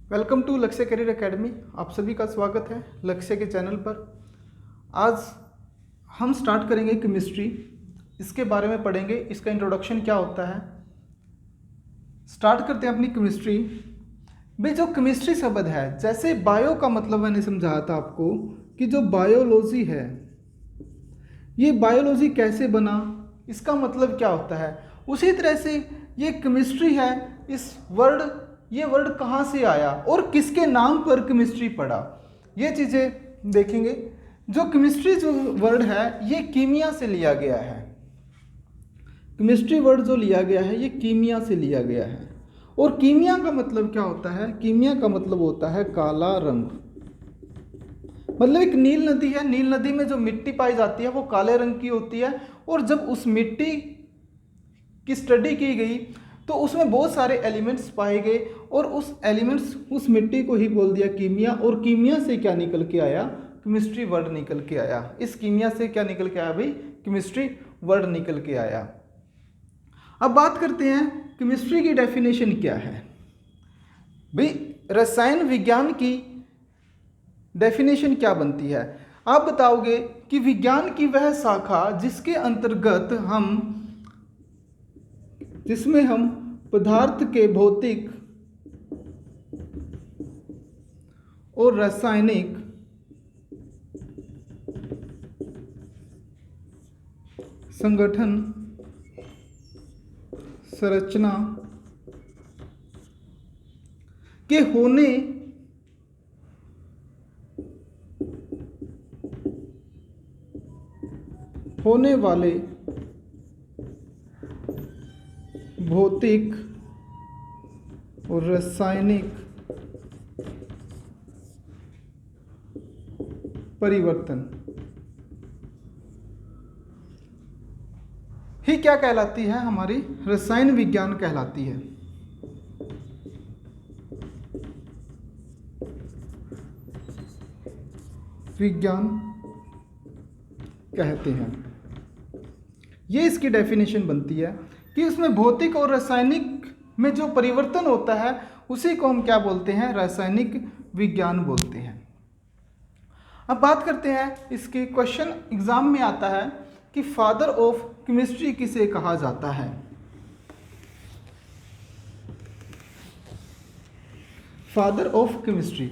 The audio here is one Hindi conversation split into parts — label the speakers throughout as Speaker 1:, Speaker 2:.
Speaker 1: वेलकम टू लक्ष्य करियर एकेडमी। आप सभी का स्वागत है लक्ष्य के चैनल पर। आज हम स्टार्ट करेंगे केमिस्ट्री। इसके बारे में पढ़ेंगे, इसका इंट्रोडक्शन क्या होता है। स्टार्ट करते हैं अपनी केमिस्ट्री। भाई जो केमिस्ट्री शब्द है, जैसे बायो का मतलब मैंने समझाया था आपको कि जो बायोलॉजी है, ये बायोलॉजी कैसे बना, इसका मतलब क्या होता है। उसी तरह से ये केमिस्ट्री है, ये वर्ड कहाँ से आया और किसके नाम पर केमिस्ट्री पड़ा, ये चीज़ें देखेंगे। जो केमिस्ट्री जो वर्ड है ये कीमिया से लिया गया है। केमिस्ट्री वर्ड जो लिया गया है ये कीमिया से लिया गया है। और कीमिया का मतलब क्या होता है? कीमिया का मतलब होता है काला रंग। मतलब एक नील नदी है, नील नदी में जो मिट्टी पाई जाती है वो काले रंग की होती है। और जब उस मिट्टी की स्टडी की गई तो उसमें बहुत सारे एलिमेंट्स पाए गए और उस मिट्टी को ही बोल दिया कीमिया। और कीमिया से क्या निकल के आया? केमिस्ट्री वर्ड निकल के आया। इस कीमिया से क्या निकल के आया भाई? केमिस्ट्री वर्ड निकल के आया। अब बात करते हैं केमिस्ट्री की डेफिनेशन क्या है। भाई रसायन विज्ञान की डेफिनेशन क्या बनती है? आप बताओगे कि विज्ञान की वह शाखा जिसके अंतर्गत जिसमें हम पदार्थ के भौतिक और रासायनिक संगठन, संरचना के होने वाले भौतिक और रासायनिक परिवर्तन ही क्या कहलाती है? हमारी रसायन विज्ञान कहलाती है। विज्ञान कहते हैं। ये इसकी डेफिनेशन बनती है कि उसमें भौतिक और रासायनिक में जो परिवर्तन होता है उसी को हम क्या बोलते हैं? रासायनिक विज्ञान बोलते हैं। अब बात करते हैं, इसके क्वेश्चन एग्जाम में आता है कि फादर ऑफ केमिस्ट्री किसे कहा जाता है? फादर ऑफ केमिस्ट्री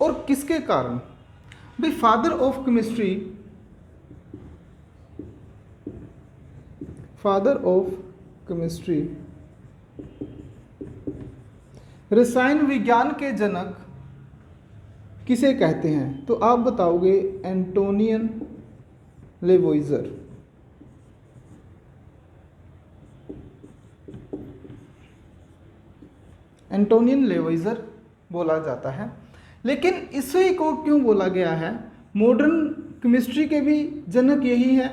Speaker 1: और किसके कारण? भाई फादर ऑफ केमिस्ट्री रसायन विज्ञान के जनक किसे कहते हैं? तो आप बताओगे एंटोनियन लेवोइजर। एंटोनियन लेवोइजर बोला जाता है। लेकिन इसी को क्यों बोला गया है? मॉडर्न केमिस्ट्री के भी जनक यही है।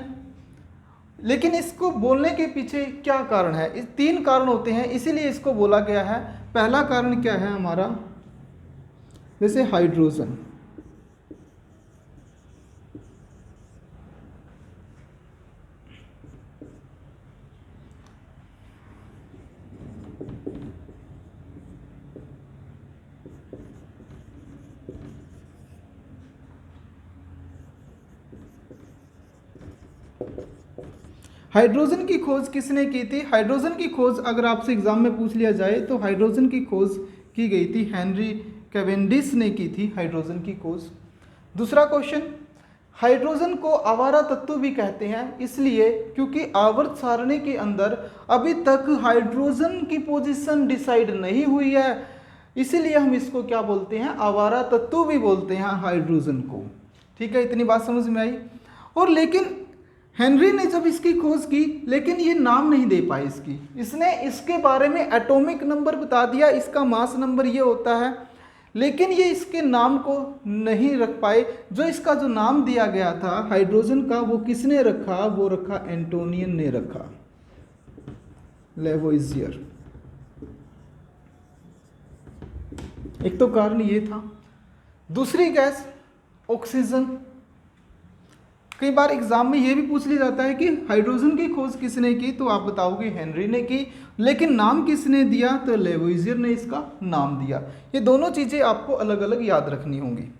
Speaker 1: लेकिन इसको बोलने के पीछे क्या कारण है? इस 3 कारण होते हैं, इसीलिए इसको बोला गया है। पहला कारण क्या है हमारा? जैसे हाइड्रोजन। हाइड्रोजन की खोज किसने की थी? हाइड्रोजन की खोज अगर आपसे एग्जाम में पूछ लिया जाए तो हाइड्रोजन की खोज की गई थी, हेनरी कैवेंडिश ने की थी हाइड्रोजन की खोज। दूसरा क्वेश्चन, हाइड्रोजन को आवारा तत्व भी कहते हैं, इसलिए क्योंकि आवर्त सारणी के अंदर अभी तक हाइड्रोजन की पोजीशन डिसाइड नहीं हुई है, इसीलिए हम इसको क्या बोलते हैं? आवारा तत्व भी बोलते हैं हाइड्रोजन को। ठीक है, इतनी बात समझ में आई। और लेकिन हेनरी ने जब इसकी खोज की, लेकिन ये नाम नहीं दे पाए इसने इसके बारे में एटॉमिक नंबर बता दिया, इसका मास नंबर ये होता है, लेकिन ये इसके नाम को नहीं रख पाए। जो इसका जो नाम दिया गया था हाइड्रोजन का, वो किसने रखा? वो रखा एंटोनियन ने रखा, लेवोइजियर। एक तो कारण ये था। दूसरी गैस ऑक्सीजन। कई बार एग्जाम में ये भी पूछ लिया जाता है कि हाइड्रोजन की खोज किसने की, तो आप बताओगे हेनरी ने की, लेकिन नाम किसने दिया, तो लेवोइजियर ने इसका नाम दिया। ये दोनों चीज़ें आपको अलग अलग याद रखनी होंगी।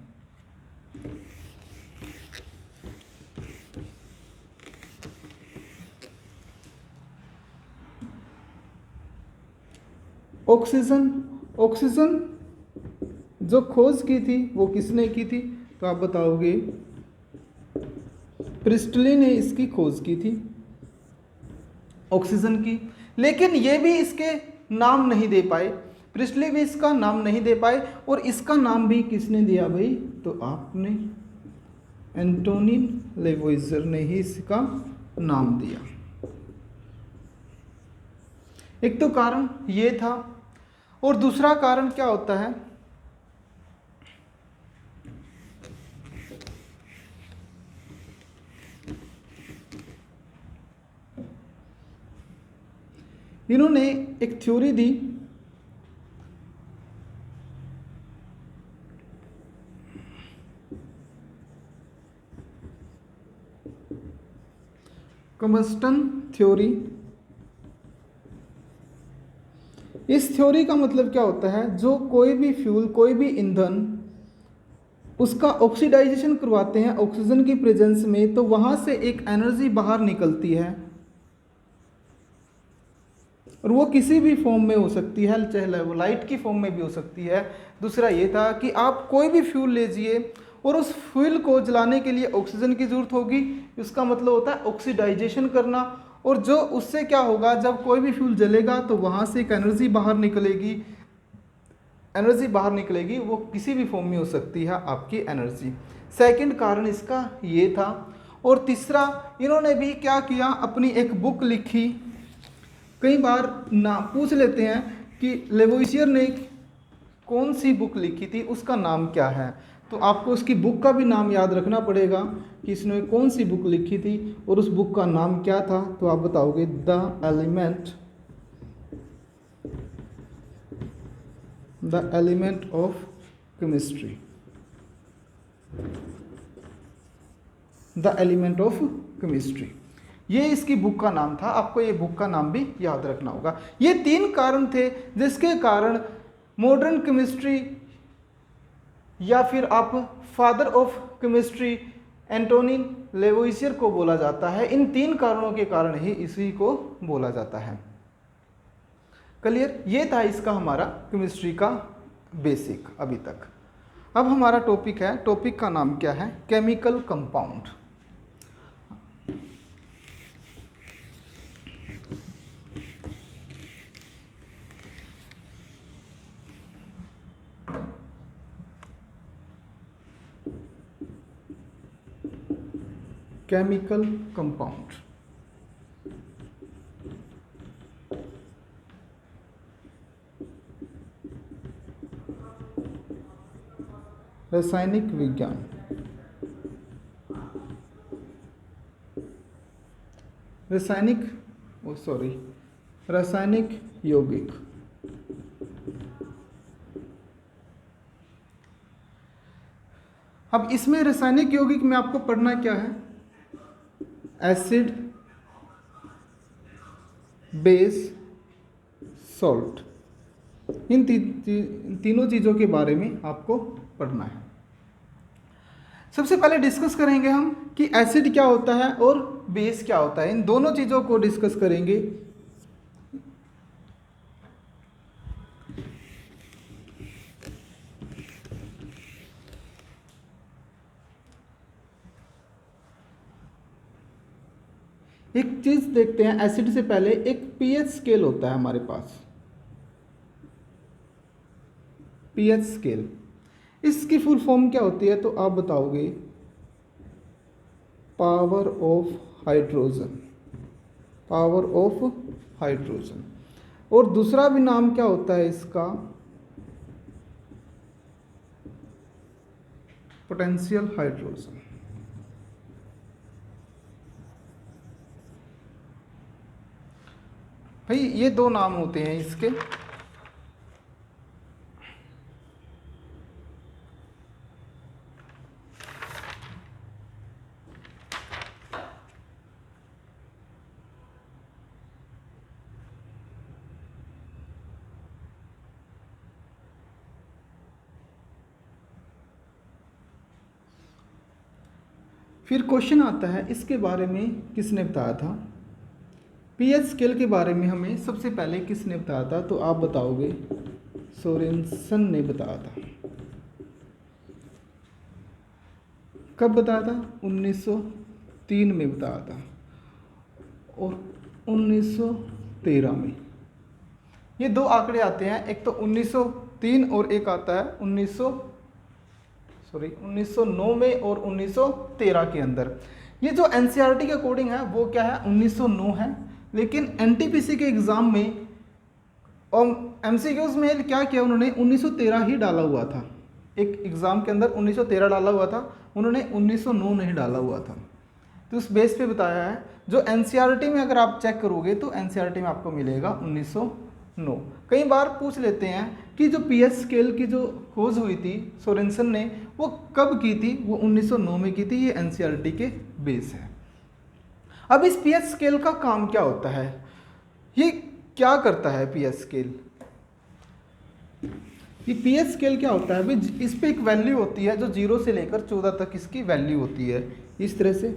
Speaker 1: ऑक्सीजन, ऑक्सीजन जो खोज की थी वो किसने की थी, तो आप बताओगे प्रिस्टली ने इसकी खोज की थी ऑक्सीजन की। लेकिन ये भी इसके नाम नहीं दे पाए, प्रिस्टली भी इसका नाम नहीं दे पाए, और इसका नाम भी किसने दिया भाई, तो आपने एंटोनिन लेवोइजर ने ही इसका नाम दिया। एक तो कारण ये था, और दूसरा कारण क्या होता है, इन्होंने एक थ्योरी दी कम्बस्टन थ्योरी। इस थ्योरी का मतलब क्या होता है, जो कोई भी फ्यूल, कोई भी ईंधन, उसका ऑक्सीडाइजेशन करवाते हैं ऑक्सीजन की प्रेजेंस में, तो वहाँ से एक एनर्जी बाहर निकलती है, और वो किसी भी फॉर्म में हो सकती है, चाहे वो लाइट की फॉर्म में भी हो सकती है। दूसरा ये था कि आप कोई भी फ्यूल लीजिए और उस फ्यूल को जलाने के लिए ऑक्सीजन की ज़रूरत होगी, इसका मतलब होता है ऑक्सीडाइजेशन करना, और जो उससे क्या होगा, जब कोई भी फ्यूल जलेगा तो वहाँ से एक एनर्जी बाहर निकलेगी, एनर्जी बाहर निकलेगी, वो किसी भी फॉर्म में हो सकती है आपकी एनर्जी। सेकंड कारण इसका ये था। और तीसरा, इन्होंने भी क्या किया, अपनी एक बुक लिखी। कई बार ना पूछ लेते हैं कि लेवोइजियर ने कौन सी बुक लिखी थी, उसका नाम क्या है, तो आपको उसकी बुक का भी नाम याद रखना पड़ेगा कि इसने कौन सी बुक लिखी थी और उस बुक का नाम क्या था, तो आप बताओगे the element of chemistry, the element of chemistry, ये इसकी बुक का नाम था। आपको ये बुक का नाम भी याद रखना होगा। ये 3 कारण थे जिसके कारण मॉडर्न केमिस्ट्री, या फिर आप फादर ऑफ केमिस्ट्री एंटोनिन लेवोइजियर को बोला जाता है। इन 3 कारणों के कारण ही इसी को बोला जाता है। क्लियर? ये था इसका हमारा केमिस्ट्री का बेसिक अभी तक। अब हमारा टॉपिक है, टॉपिक का नाम क्या है, केमिकल कंपाउंड। केमिकल कंपाउंड, रासायनिक विज्ञान, रासायनिक यौगिक। अब इसमें रासायनिक यौगिक में आपको पढ़ना क्या है, एसिड, बेस, सॉल्ट, इन तीनों चीज़ों के बारे में आपको पढ़ना है। सबसे पहले डिस्कस करेंगे हम कि एसिड क्या होता है और बेस क्या होता है, इन दोनों चीज़ों को डिस्कस करेंगे। एक चीज़ देखते हैं, एसिड से पहले एक पीएच स्केल होता है हमारे पास, पीएच स्केल। इसकी फुल फॉर्म क्या होती है, तो आप बताओगे power of hydrogen, power of hydrogen. और दूसरा भी नाम क्या होता है इसका, पोटेंशियल हाइड्रोजन। भाई ये 2 नाम होते हैं इसके। फिर क्वेश्चन आता है इसके बारे में किसने बताया था, पीएच स्केल के बारे में हमें सबसे पहले किसने बताया था, तो आप बताओगे सोरेनसन ने बताया था। कब बताया था? 1903 में बताया था और 1913 में। ये दो आंकड़े आते हैं, एक तो 1903 और एक आता है 1909 में और 1913 के अंदर। ये जो एनसीईआरटी के अकॉर्डिंग है वो क्या है, 1909 है, लेकिन एनटीपीसी के एग्ज़ाम में और एमसीक्यूज में क्या किया उन्होंने, 1913 ही डाला हुआ था। एक एग्ज़ाम के अंदर 1913 डाला हुआ था, उन्होंने 1909 नहीं डाला हुआ था। तो उस बेस पे बताया है। जो एनसीईआरटी में अगर आप चेक करोगे तो एनसीईआरटी में आपको मिलेगा 1909। कई बार पूछ लेते हैं कि जो पीएच स्केल की जो खोज हुई थी सोरेनसन ने, वो कब की थी, वो 1909 में की थी। ये एनसीईआरटी के बेस है। अब इस पीएच स्केल का काम क्या होता है, ये क्या करता है पीएच स्केल? ये पीएच स्केल क्या होता है भाई, इस पे एक वैल्यू होती है जो 0 से लेकर 14 तक इसकी वैल्यू होती है। इस तरह से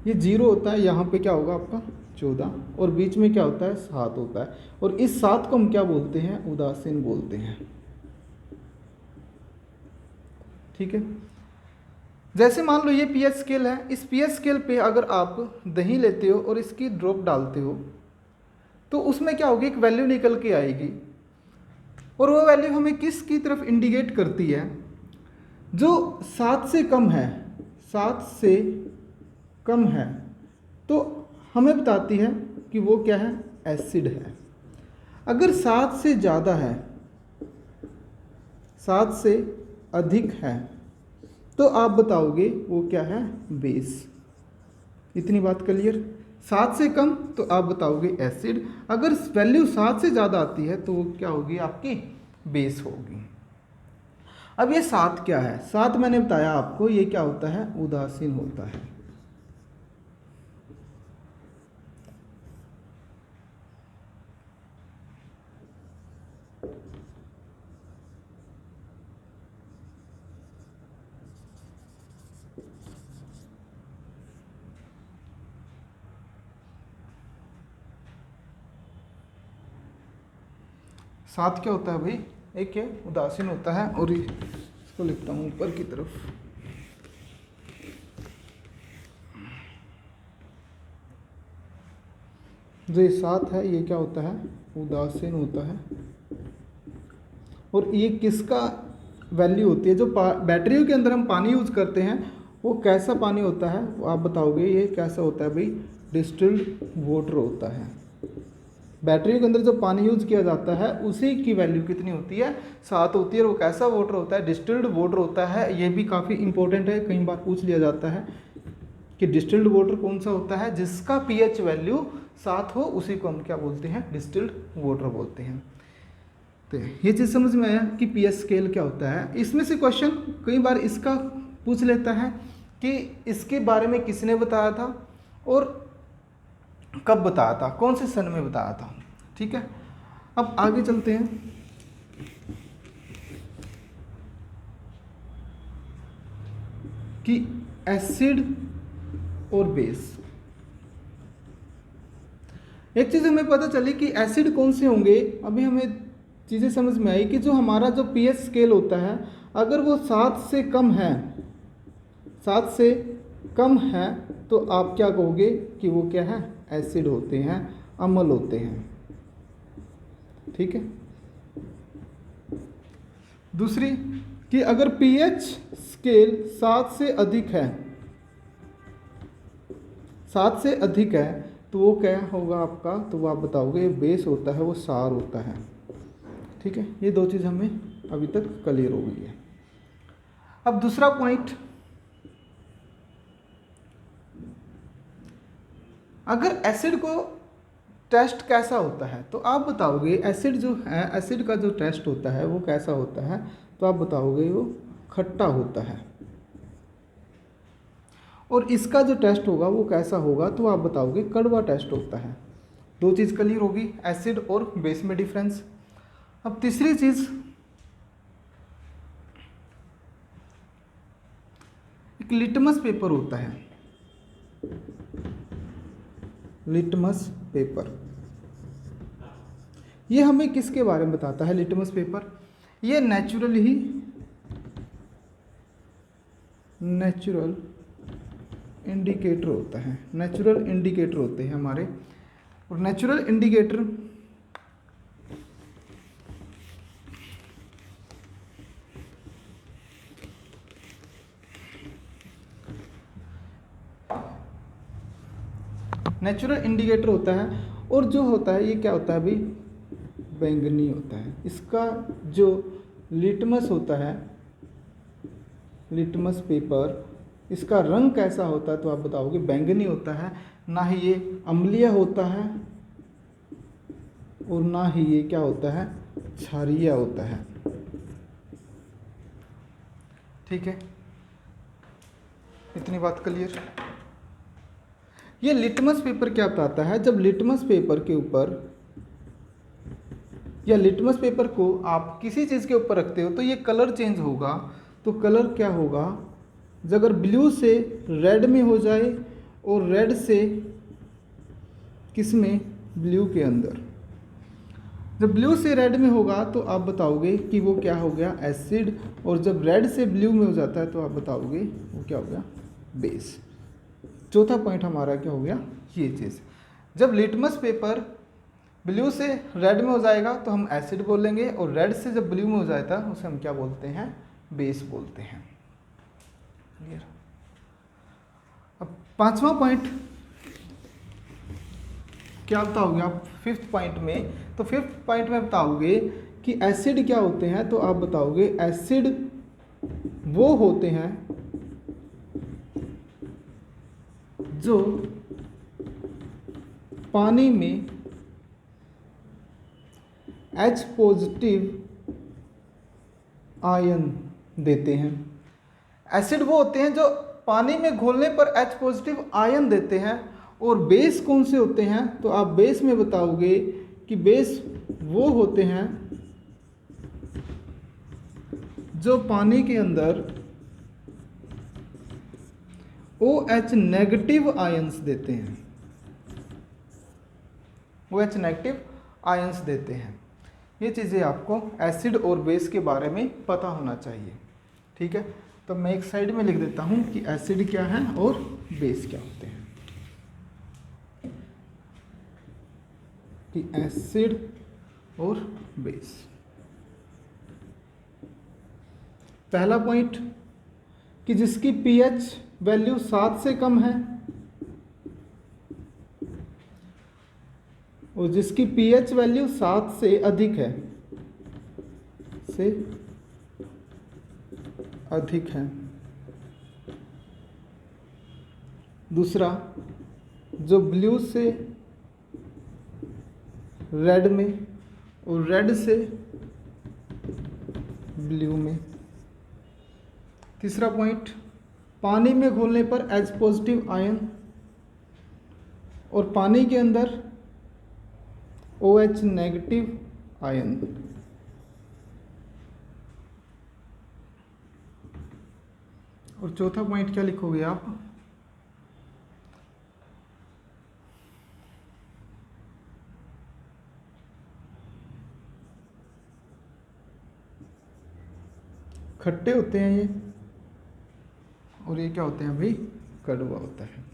Speaker 1: ये 0 होता है, यहाँ पे क्या होगा आपका 14, और बीच में क्या होता है 7 होता है, और इस 7 को हम क्या बोलते हैं, उदासीन बोलते हैं। ठीक है, जैसे मान लो ये पीएच स्केल है, इस पीएच स्केल पे अगर आप दही लेते हो और इसकी ड्रॉप डालते हो तो उसमें क्या होगी, एक वैल्यू निकल के आएगी, और वो वैल्यू हमें किसकी तरफ इंडिकेट करती है, जो 7 से कम है, 7 से कम है तो हमें बताती है कि वो क्या है, एसिड है। अगर 7 से ज़्यादा है, 7 से अधिक है, तो आप बताओगे वो क्या है, बेस। इतनी बात क्लियर? 7 से कम तो आप बताओगे एसिड, अगर वैल्यू 7 से ज़्यादा आती है तो वो क्या होगी, आपकी बेस होगी। अब ये 7 क्या है, 7 मैंने बताया आपको, ये क्या होता है, उदासीन होता है। सात क्या होता है भाई, एक है उदासीन होता है, और इसको लिखता हूँ ऊपर की तरफ। जो ये 7 है ये क्या होता है, उदासीन होता है। और ये किसका वैल्यू होती है, जो बैटरियों के अंदर हम पानी यूज करते हैं वो कैसा पानी होता है, वो आप बताओगे ये कैसा होता है भाई, डिस्टिल्ड वाटर होता है। बैटरी के अंदर जो पानी यूज किया जाता है उसी की वैल्यू कितनी होती है, 7 होती है, और वो कैसा वाटर होता है, डिस्टिल्ड वाटर होता है। ये भी काफ़ी इंपॉर्टेंट है, कई बार पूछ लिया जाता है कि डिस्टिल्ड वाटर कौन सा होता है, जिसका पीएच वैल्यू 7 हो उसी को हम क्या बोलते हैं, डिस्टिल्ड वाटर बोलते हैं। तो ये चीज़ समझ में आया कि पीएच स्केल क्या होता है। इसमें से क्वेश्चन कई बार इसका पूछ लेता है कि इसके बारे में किसने बताया था और कब बताया था, कौन से सन में बताया था। ठीक है, अब आगे चलते हैं। कि एसिड और बेस, एक चीज़ हमें पता चली कि एसिड कौन से होंगे। अभी हमें चीज़ें समझ में आई कि जो हमारा जो पीएच स्केल होता है, अगर वो 7 से कम है, 7 से कम है, तो आप क्या कहोगे कि वो क्या है, एसिड होते हैं, अम्ल होते हैं। ठीक है, दूसरी कि अगर पीएच स्केल 7 से अधिक है, 7 से अधिक है, तो वो क्या होगा आपका, तो वो आप बताओगे बेस होता है, वो सार होता है। ठीक है, ये दो चीज़ हमें अभी तक क्लियर हो गई है। अब दूसरा पॉइंट, अगर एसिड को टेस्ट कैसा होता है, तो आप बताओगे एसिड जो है, एसिड का जो टेस्ट होता है वो कैसा होता है, तो आप बताओगे वो खट्टा होता है। और इसका जो टेस्ट होगा वो कैसा होगा, तो आप बताओगे कड़वा टेस्ट होता है। दो चीज़ क्लियर होगी, एसिड और बेस में डिफरेंस। अब तीसरी चीज़, एक लिटमस पेपर होता है। Litmus paper. ये हमें किसके बारे में बताता है लिटमस पेपर? ये नेचुरल इंडिकेटर होता है, नेचुरल इंडिकेटर होते हैं हमारे। और नेचुरल इंडिकेटर होता है। और जो होता है ये क्या होता है भाई? बैंगनी होता है। इसका जो लिटमस होता है, लिटमस पेपर, इसका रंग कैसा होता है तो आप बताओगे बैंगनी होता है। ना ही ये अम्लीय होता है और ना ही ये क्या होता है? क्षारीय होता है। ठीक है, इतनी बात क्लियर। ये लिटमस पेपर क्या बताता है? जब लिटमस पेपर के ऊपर या लिटमस पेपर को आप किसी चीज़ के ऊपर रखते हो तो ये कलर चेंज होगा। तो कलर क्या होगा? जब अगर ब्लू से रेड में हो जाए और रेड से किस में? ब्लू के अंदर। जब ब्लू से रेड में होगा तो आप बताओगे कि वो क्या हो गया? एसिड। और जब रेड से ब्लू में हो जाता है तो आप बताओगे वो क्या हो गया? बेस। चौथा पॉइंट हमारा क्या हो गया? ये चीज़, जब लिटमस पेपर ब्लू से रेड में हो जाएगा तो हम एसिड बोलेंगे, और रेड से जब ब्लू में हो जाता है उसे हम क्या बोलते हैं? बेस बोलते हैं। क्लियर? अब पांचवा पॉइंट क्या बताओगे आप फिफ्थ पॉइंट में? तो फिफ्थ पॉइंट में बताओगे कि एसिड क्या होते हैं। तो आप बताओगे एसिड वो होते हैं जो पानी में H पॉजिटिव आयन देते हैं। एसिड वो होते हैं जो पानी में घोलने पर H पॉजिटिव आयन देते हैं। और बेस कौन से होते हैं? तो आप बेस में बताओगे कि बेस वो होते हैं जो पानी के अंदर OH नेगेटिव आयंस देते हैं, OH नेगेटिव आयंस देते हैं। ये चीज़ें आपको एसिड और बेस के बारे में पता होना चाहिए। ठीक है, तो मैं एक साइड में लिख देता हूँ कि एसिड क्या है और बेस क्या होते हैं। कि एसिड और बेस। पहला पॉइंट कि जिसकी pH वैल्यू 7 से कम है और जिसकी pH वैल्यू 7 से अधिक है, दूसरा, जो ब्लू से रेड में और रेड से ब्लू में। तीसरा पॉइंट, पानी में घोलने पर H पॉजिटिव आयन और पानी के अंदर OH नेगेटिव आयन। और चौथा पॉइंट क्या लिखोगे आप? खट्टे होते हैं ये, और ये क्या होते हैं भाई? कड़वा होता है।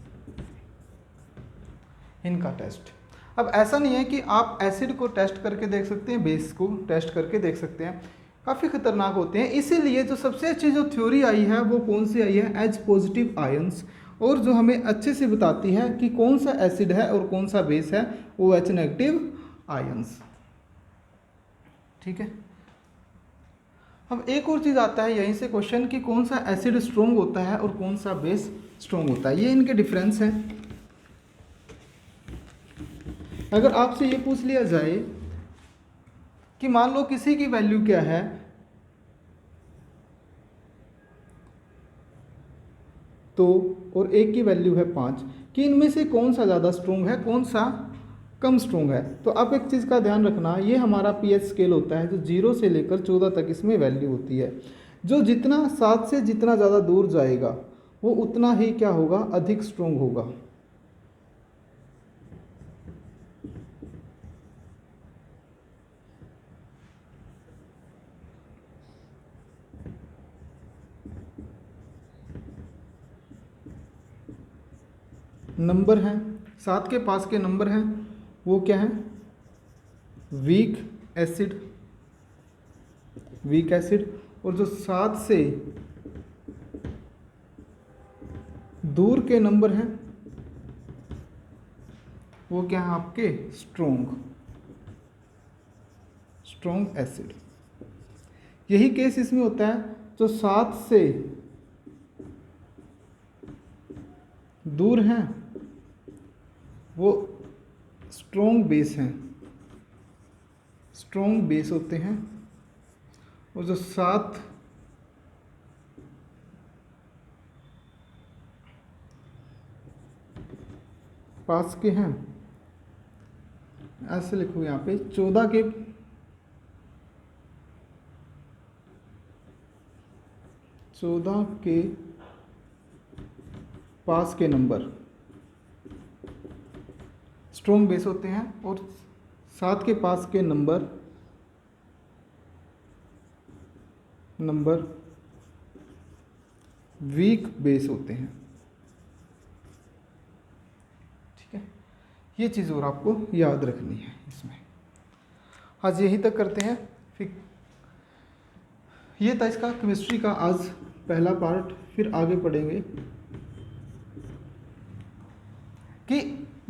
Speaker 1: इनका टेस्ट। अब ऐसा नहीं है कि आप एसिड को टेस्ट करके देख सकते हैं, बेस को टेस्ट करके देख सकते हैं, काफ़ी खतरनाक होते हैं। इसीलिए जो सबसे अच्छी जो थ्योरी आई है वो कौन सी आई है? H positive ions. और जो हमें अच्छे से बताती है कि कौन सा एसिड है और कौन सा बेस है, वो OH नेगेटिव आयंस। ठीक है, अब एक और चीज़ आता है यहीं से क्वेश्चन कि कौन सा एसिड स्ट्रॉन्ग होता है और कौन सा बेस स्ट्रॉन्ग होता है। ये इनके डिफरेंस हैं। अगर आपसे ये पूछ लिया जाए कि मान लो किसी की वैल्यू क्या है, तो और एक की वैल्यू है 5, कि इनमें से कौन सा ज़्यादा स्ट्रॉन्ग है, कौन सा कम स्ट्रॉन्ग है। तो आप एक चीज़ का ध्यान रखना, ये हमारा pH स्केल होता है जो 0 से लेकर 14 तक इसमें वैल्यू होती है। जो जितना 7 से जितना ज़्यादा दूर जाएगा वो उतना ही क्या होगा, अधिक स्ट्रोंग होगा। नंबर हैं, 7 के पास के नंबर हैं, वो क्या है, वीक एसिड, वीक एसिड। और जो 7 से दूर के नंबर हैं वो क्या है आपके, स्ट्रोंग, स्ट्रोंग एसिड। यही केस इसमें होता है, जो 7 से दूर हैं वो स्ट्रोंग बेस हैं, स्ट्रोंग बेस होते हैं। और जो 7 पास के हैं, ऐसे लिखो यहाँ पे, 14 के पास के नंबर स्ट्रोंग बेस होते हैं, और 7 के पास के नंबर वीक बेस होते हैं। ठीक है, ये चीज़ और आपको याद रखनी है इसमें। आज यहीं तक करते हैं, फिर ये था इसका केमिस्ट्री का आज पहला पार्ट। फिर आगे पढ़ेंगे कि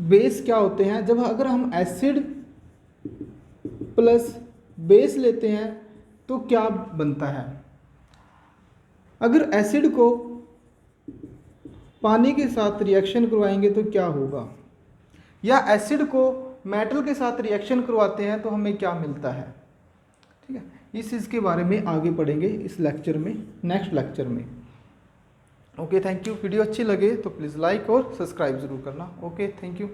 Speaker 1: बेस क्या होते हैं। जब अगर हम एसिड प्लस बेस लेते हैं तो क्या बनता है। अगर एसिड को पानी के साथ रिएक्शन करवाएंगे तो क्या होगा, या एसिड को मेटल के साथ रिएक्शन करवाते हैं तो हमें क्या मिलता है। ठीक है, इस चीज़ के बारे में आगे पढ़ेंगे इस लेक्चर में, नेक्स्ट लेक्चर में। Okay, thank you. वीडियो अच्छी लगे तो प्लीज़ लाइक और सब्सक्राइब ज़रूर करना। Okay, thank you.